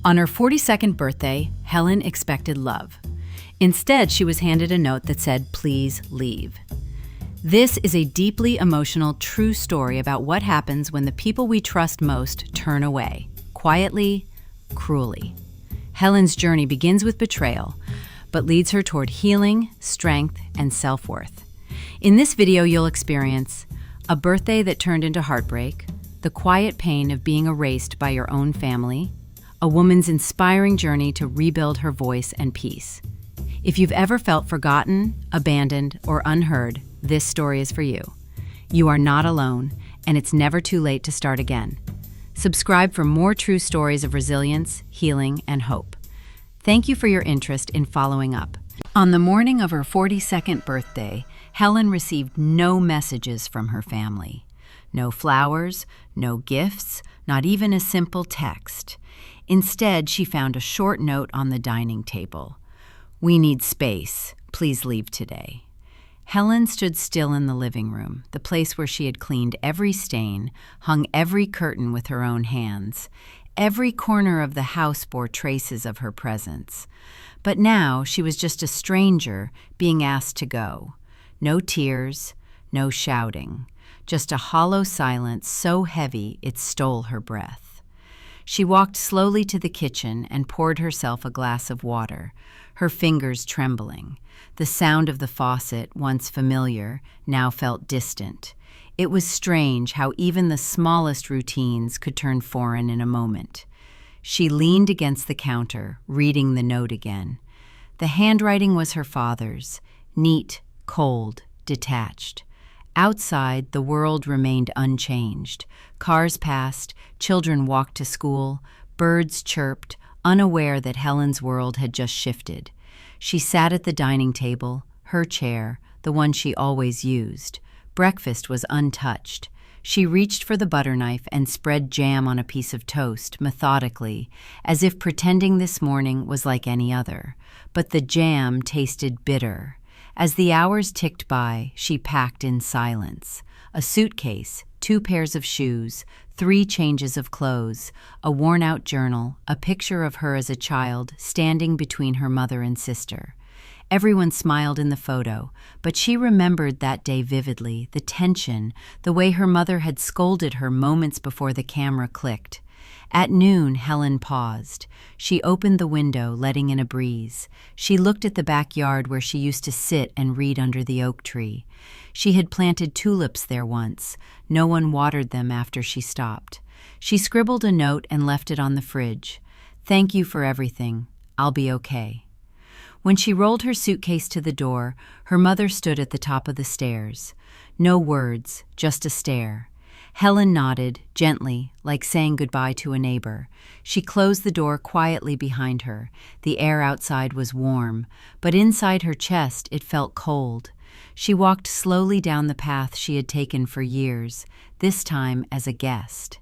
On her 42nd birthday, Helen expected love. Instead, she was handed a note that said, "Please leave." This is a deeply emotional, true story about what happens when the people we trust most turn away, quietly, cruelly. Helen's journey begins with betrayal, but leads her toward healing, strength, and self-worth. In this video, you'll experience a birthday that turned into heartbreak, the quiet pain of being erased by your own family, a woman's inspiring journey to rebuild her voice and peace. If you've ever felt forgotten, abandoned, or unheard, this story is for you. You are not alone, and it's never too late to start again. Subscribe for more true stories of resilience, healing, and hope. Thank you for your interest in following up. On the morning of her 42nd birthday, Helen received no messages from her family. No flowers, no gifts, not even a simple text. Instead, she found a short note on the dining table. "We need space. Please leave today." Helen stood still in the living room, the place where she had cleaned every stain, hung every curtain with her own hands. Every corner of the house bore traces of her presence. But now she was just a stranger being asked to go. No tears, no shouting, just a hollow silence so heavy it stole her breath. She walked slowly to the kitchen and poured herself a glass of water, her fingers trembling. The sound of the faucet, once familiar, now felt distant. It was strange how even the smallest routines could turn foreign in a moment. She leaned against the counter, reading the note again. The handwriting was her father's, neat, cold, detached. Outside, the world remained unchanged. Cars passed, children walked to school, birds chirped, unaware that Helen's world had just shifted. She sat at the dining table, her chair, the one she always used. Breakfast was untouched. She reached for the butter knife and spread jam on a piece of toast, methodically, as if pretending this morning was like any other. But the jam tasted bitter. As the hours ticked by, she packed in silence. A suitcase, 2 pairs of shoes, 3 changes of clothes, a worn-out journal, a picture of her as a child standing between her mother and sister. Everyone smiled in the photo, but she remembered that day vividly, the tension, the way her mother had scolded her moments before the camera clicked. At noon, Helen paused. She opened the window, letting in a breeze. She looked at the backyard where she used to sit and read under the oak tree. She had planted tulips there once. No one watered them after she stopped. She scribbled a note and left it on the fridge. "Thank you for everything. I'll be okay." When she rolled her suitcase to the door, her mother stood at the top of the stairs. No words, just a stare. Helen nodded, gently, like saying goodbye to a neighbor. She closed the door quietly behind her. The air outside was warm, but inside her chest it felt cold. She walked slowly down the path she had taken for years, this time as a guest.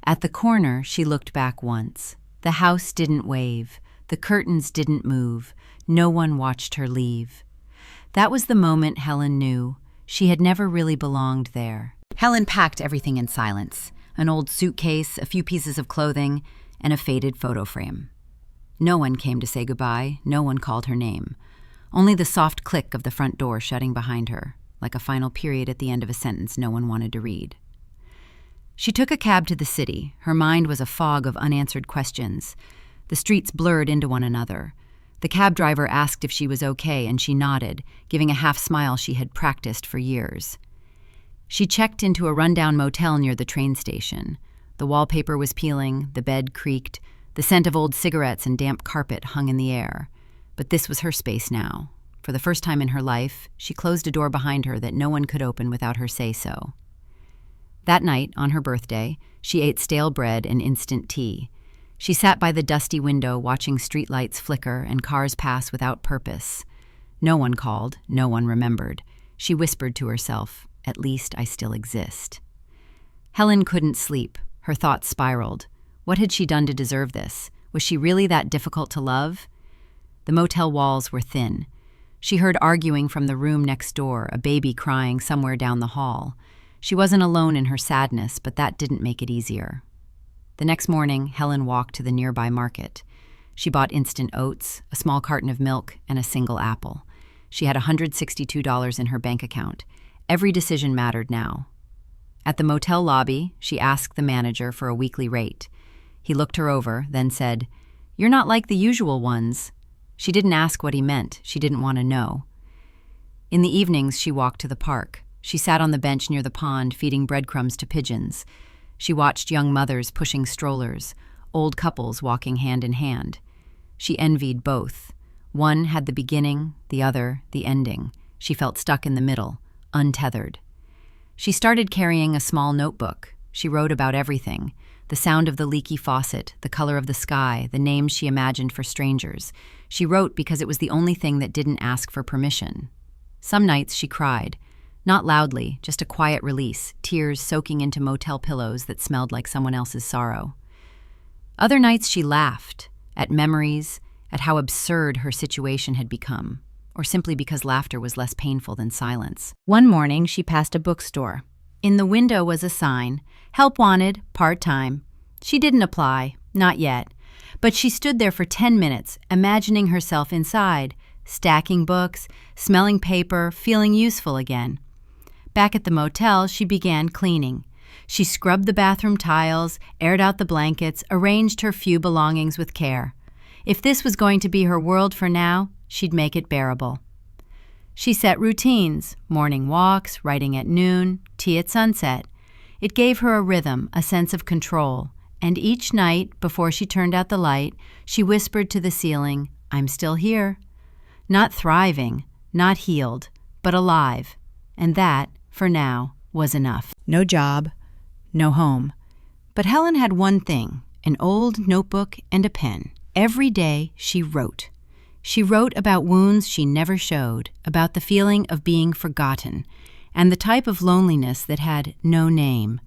At the corner, she looked back once. The house didn't wave. The curtains didn't move. No one watched her leave. That was the moment Helen knew. She had never really belonged there. Helen packed everything in silence, an old suitcase, a few pieces of clothing, and a faded photo frame. No one came to say goodbye, no one called her name. Only the soft click of the front door shutting behind her, like a final period at the end of a sentence no one wanted to read. She took a cab to the city. Her mind was a fog of unanswered questions. The streets blurred into one another. The cab driver asked if she was okay, and she nodded, giving a half smile she had practiced for years. She checked into a rundown motel near the train station. The wallpaper was peeling, the bed creaked, the scent of old cigarettes and damp carpet hung in the air. But this was her space now. For the first time in her life, she closed a door behind her that no one could open without her say-so. That night, on her birthday, she ate stale bread and instant tea. She sat by the dusty window watching streetlights flicker and cars pass without purpose. No one called, no one remembered. She whispered to herself, "At least I still exist." Helen couldn't sleep. Her thoughts spiraled. What had she done to deserve this? Was she really that difficult to love? The motel walls were thin. She heard arguing from the room next door, a baby crying somewhere down the hall. She wasn't alone in her sadness, but that didn't make it easier. The next morning, Helen walked to the nearby market. She bought instant oats, a small carton of milk, and a single apple. She had $162 in her bank account. Every decision mattered now. At the motel lobby, she asked the manager for a weekly rate. He looked her over, then said, "You're not like the usual ones." She didn't ask what he meant. She didn't want to know. In the evenings, she walked to the park. She sat on the bench near the pond, feeding breadcrumbs to pigeons. She watched young mothers pushing strollers, old couples walking hand in hand. She envied both. One had the beginning, the other the ending. She felt stuck in the middle, untethered. She started carrying a small notebook. She wrote about everything: the sound of the leaky faucet, the color of the sky, the names she imagined for strangers. She wrote because it was the only thing that didn't ask for permission. Some nights she cried. Not loudly, just a quiet release, tears soaking into motel pillows that smelled like someone else's sorrow. Other nights she laughed, at memories, at how absurd her situation had become, or simply because laughter was less painful than silence. One morning she passed a bookstore. In the window was a sign, "Help wanted, part-time." She didn't apply, not yet, but she stood there for 10 minutes, imagining herself inside, stacking books, smelling paper, feeling useful again. Back at the motel, she began cleaning. She scrubbed the bathroom tiles, aired out the blankets, arranged her few belongings with care. If this was going to be her world for now, she'd make it bearable. She set routines: morning walks, writing at noon, tea at sunset. It gave her a rhythm, a sense of control, and each night, before she turned out the light, she whispered to the ceiling, "I'm still here." Not thriving, not healed, but alive. And that, for now, was enough. No job, no home. But Helen had one thing: an old notebook and a pen. Every day she wrote. She wrote about wounds she never showed, about the feeling of being forgotten, and the type of loneliness that had no name.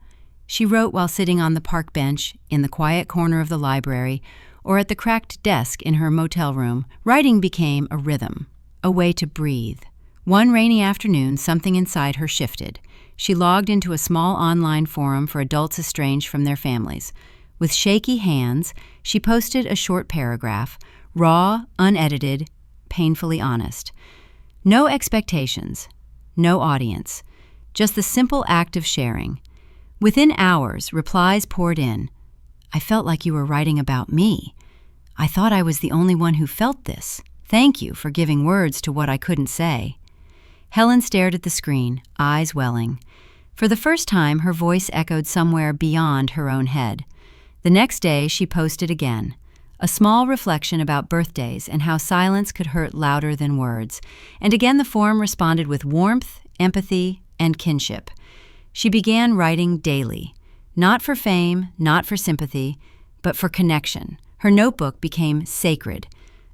She wrote while sitting on the park bench, in the quiet corner of the library, or at the cracked desk in her motel room. Writing became a rhythm, a way to breathe. One rainy afternoon, something inside her shifted. She logged into a small online forum for adults estranged from their families. With shaky hands, she posted a short paragraph, raw, unedited, painfully honest. No expectations, no audience, just the simple act of sharing. Within hours, replies poured in. "I felt like you were writing about me. I thought I was the only one who felt this. Thank you for giving words to what I couldn't say." Helen stared at the screen, eyes welling. For the first time, her voice echoed somewhere beyond her own head. The next day, she posted again, a small reflection about birthdays and how silence could hurt louder than words. And again, the forum responded with warmth, empathy, and kinship. She began writing daily, not for fame, not for sympathy, but for connection. Her notebook became sacred,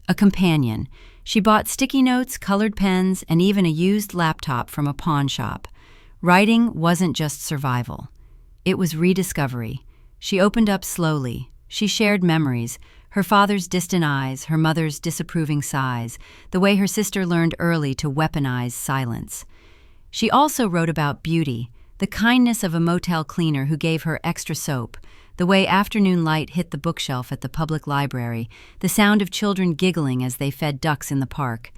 a companion. She bought sticky notes, colored pens, and even a used laptop from a pawn shop. Writing wasn't just survival. It was rediscovery. She opened up slowly. She shared memories, her father's distant eyes, her mother's disapproving sighs, the way her sister learned early to weaponize silence. She also wrote about beauty, the kindness of a motel cleaner who gave her extra soap, the way afternoon light hit the bookshelf at the public library, the sound of children giggling as they fed ducks in the park.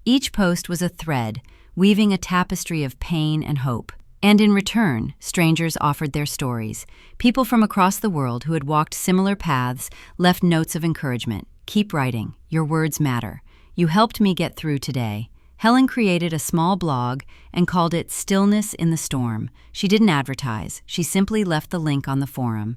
Each post was a thread, weaving a tapestry of pain and hope. And in return, strangers offered their stories. People from across the world who had walked similar paths left notes of encouragement. "Keep writing. Your words matter. You helped me get through today." Helen created a small blog and called it Stillness in the Storm. She didn't advertise. She simply left the link on the forum.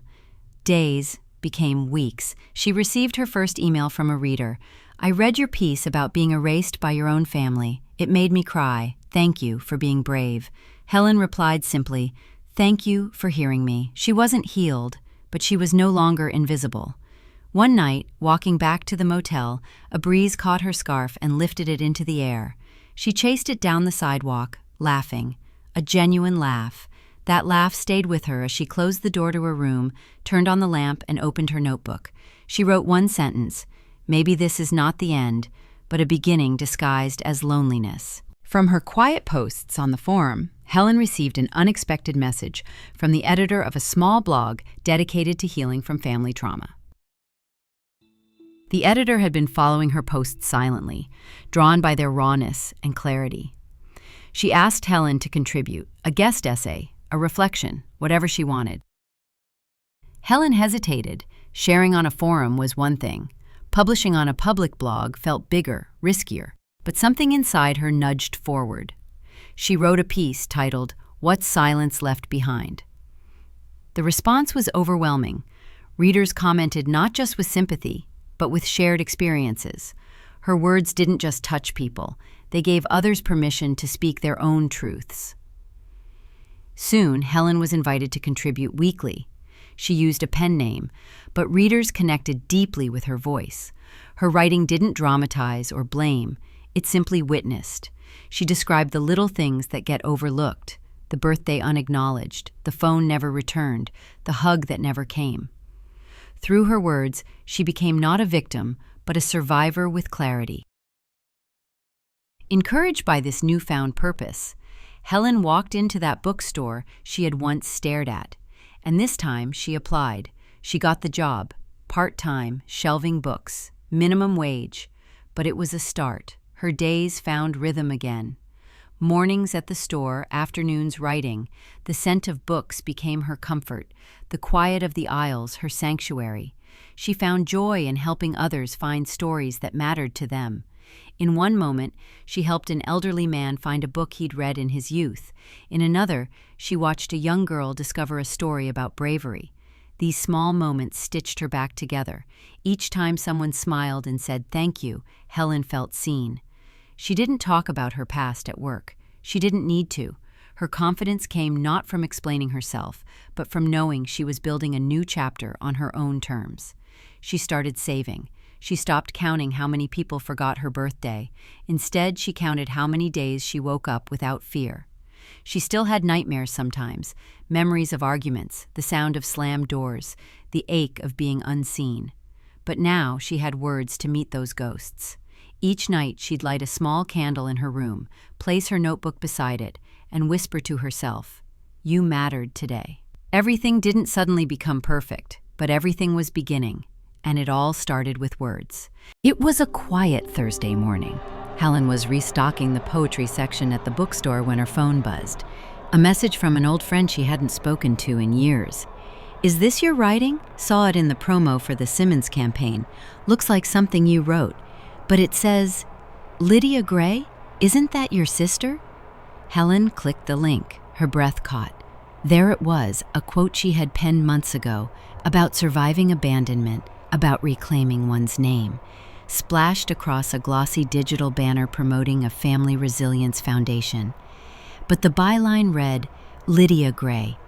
Days became weeks. She received her first email from a reader. "I read your piece about being erased by your own family. It made me cry. Thank you for being brave." Helen replied simply, "Thank you for hearing me." She wasn't healed, but she was no longer invisible. One night, walking back to the motel, a breeze caught her scarf and lifted it into the air. She chased it down the sidewalk, laughing, a genuine laugh. That laugh stayed with her as she closed the door to her room, turned on the lamp, and opened her notebook. She wrote one sentence: "Maybe this is not the end, but a beginning disguised as loneliness." From her quiet posts on the forum, Helen received an unexpected message from the editor of a small blog dedicated to healing from family trauma. The editor had been following her posts silently, drawn by their rawness and clarity. She asked Helen to contribute a guest essay, a reflection, whatever she wanted. Helen hesitated. Sharing on a forum was one thing. Publishing on a public blog felt bigger, riskier, but something inside her nudged forward. She wrote a piece titled, "What Silence Left Behind." The response was overwhelming. Readers commented not just with sympathy, but with shared experiences. Her words didn't just touch people, they gave others permission to speak their own truths. Soon, Helen was invited to contribute weekly. She used a pen name, but readers connected deeply with her voice. Her writing didn't dramatize or blame, it simply witnessed. She described the little things that get overlooked, the birthday unacknowledged, the phone never returned, the hug that never came. Through her words, she became not a victim, but a survivor with clarity. Encouraged by this newfound purpose, Helen walked into that bookstore she had once stared at, and this time she applied. She got the job, part-time, shelving books, minimum wage, but it was a start. Her days found rhythm again. Mornings at the store, afternoons writing, the scent of books became her comfort, the quiet of the aisles her sanctuary. She found joy in helping others find stories that mattered to them. In one moment, she helped an elderly man find a book he'd read in his youth. In another, she watched a young girl discover a story about bravery. These small moments stitched her back together. Each time someone smiled and said thank you, Helen felt seen. She didn't talk about her past at work. She didn't need to. Her confidence came not from explaining herself, but from knowing she was building a new chapter on her own terms. She started saving. She stopped counting how many people forgot her birthday. Instead, she counted how many days she woke up without fear. She still had nightmares sometimes, memories of arguments, the sound of slammed doors, the ache of being unseen. But now she had words to meet those ghosts. Each night she'd light a small candle in her room, place her notebook beside it, and whisper to herself, "You mattered today." Everything didn't suddenly become perfect, but everything was beginning, and it all started with words. It was a quiet Thursday morning. Helen was restocking the poetry section at the bookstore when her phone buzzed. A message from an old friend she hadn't spoken to in years. "Is this your writing? Saw it in the promo for the Simmons campaign. Looks like something you wrote. But it says, Lydia Gray? Isn't that your sister?" Helen clicked the link. Her breath caught. There it was, a quote she had penned months ago, about surviving abandonment, about reclaiming one's name, splashed across a glossy digital banner promoting a family resilience foundation. But the byline read, Lydia Gray,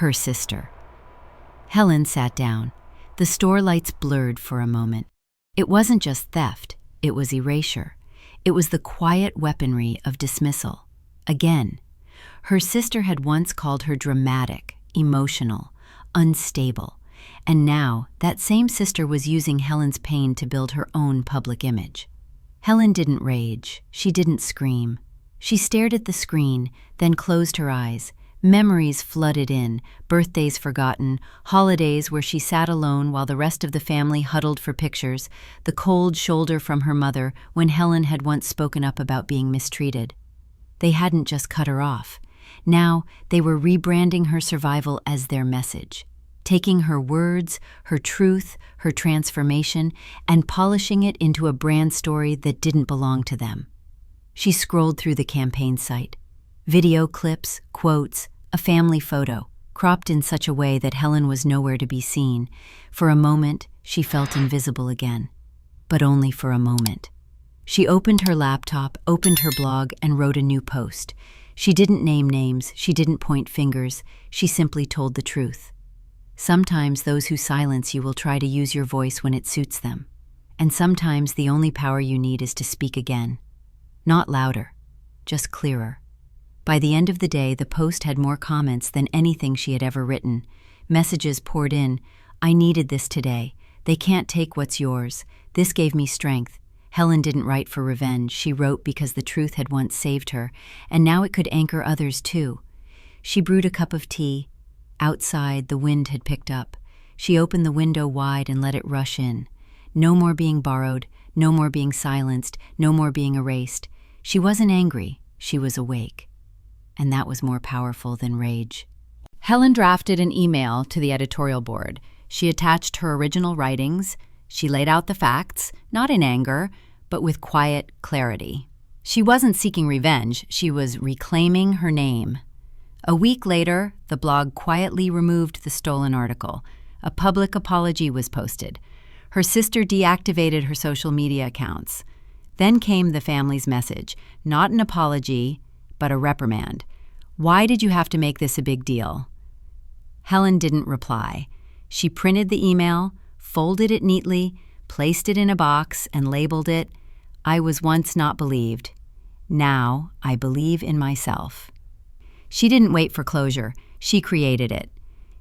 her sister. Helen sat down. The store lights blurred for a moment. It wasn't just theft. It was erasure. It was the quiet weaponry of dismissal. Again, her sister had once called her dramatic, emotional, unstable, and now that same sister was using Helen's pain to build her own public image. Helen didn't rage. She didn't scream. She stared at the screen, then closed her eyes. Memories flooded in, birthdays forgotten, holidays where she sat alone while the rest of the family huddled for pictures, the cold shoulder from her mother when Helen had once spoken up about being mistreated. They hadn't just cut her off. Now they were rebranding her survival as their message, taking her words, her truth, her transformation, and polishing it into a brand story that didn't belong to them. She scrolled through the campaign site. Video clips, quotes, a family photo, cropped in such a way that Helen was nowhere to be seen. For a moment, she felt invisible again. But only for a moment. She opened her laptop, opened her blog, and wrote a new post. She didn't name names, she didn't point fingers, she simply told the truth. Sometimes those who silence you will try to use your voice when it suits them. And sometimes the only power you need is to speak again. Not louder, just clearer. By the end of the day, the post had more comments than anything she had ever written. Messages poured in. "I needed this today. They can't take what's yours. This gave me strength." Helen didn't write for revenge. She wrote because the truth had once saved her, and now it could anchor others too. She brewed a cup of tea. Outside, the wind had picked up. She opened the window wide and let it rush in. No more being borrowed, no more being silenced, no more being erased. She wasn't angry, she was awake. And that was more powerful than rage. Helen drafted an email to the editorial board. She attached her original writings. She laid out the facts, not in anger, but with quiet clarity. She wasn't seeking revenge, she was reclaiming her name. A week later, the blog quietly removed the stolen article. A public apology was posted. Her sister deactivated her social media accounts. Then came the family's message, not an apology, but a reprimand. Why did you have to make this a big deal? Helen didn't reply. She printed the email, folded it neatly, placed it in a box, and labeled it, "I was once not believed. Now I believe in myself." She didn't wait for closure. She created it.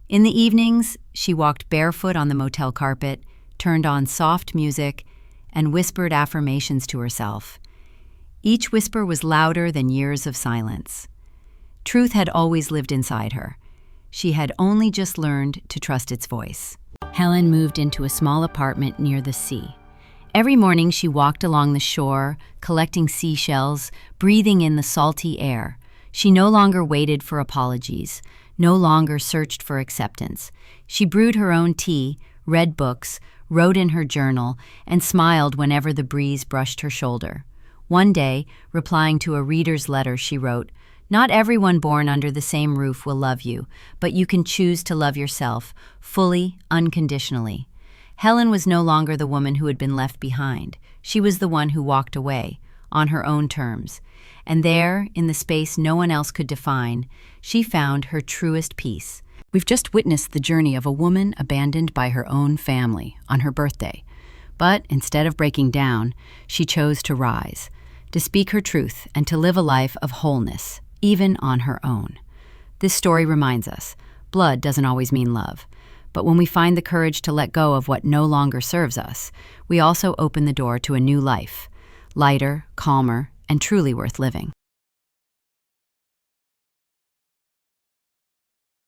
In the evenings, she walked barefoot on the motel carpet, turned on soft music, and whispered affirmations to herself. Each whisper was louder than years of silence. Truth had always lived inside her. She had only just learned to trust its voice. Helen moved into a small apartment near the sea. Every morning she walked along the shore, collecting seashells, breathing in the salty air. She no longer waited for apologies, no longer searched for acceptance. She brewed her own tea, read books, wrote in her journal, and smiled whenever the breeze brushed her shoulder. One day, replying to a reader's letter, she wrote, "Not everyone born under the same roof will love you, but you can choose to love yourself, fully, unconditionally." Helen was no longer the woman who had been left behind. She was the one who walked away, on her own terms. And there, in the space no one else could define, she found her truest peace. We've just witnessed the journey of a woman abandoned by her own family on her birthday. But instead of breaking down, she chose to rise, to speak her truth, and to live a life of wholeness, even on her own. This story reminds us, blood doesn't always mean love. But when we find the courage to let go of what no longer serves us, we also open the door to a new life, lighter, calmer, and truly worth living.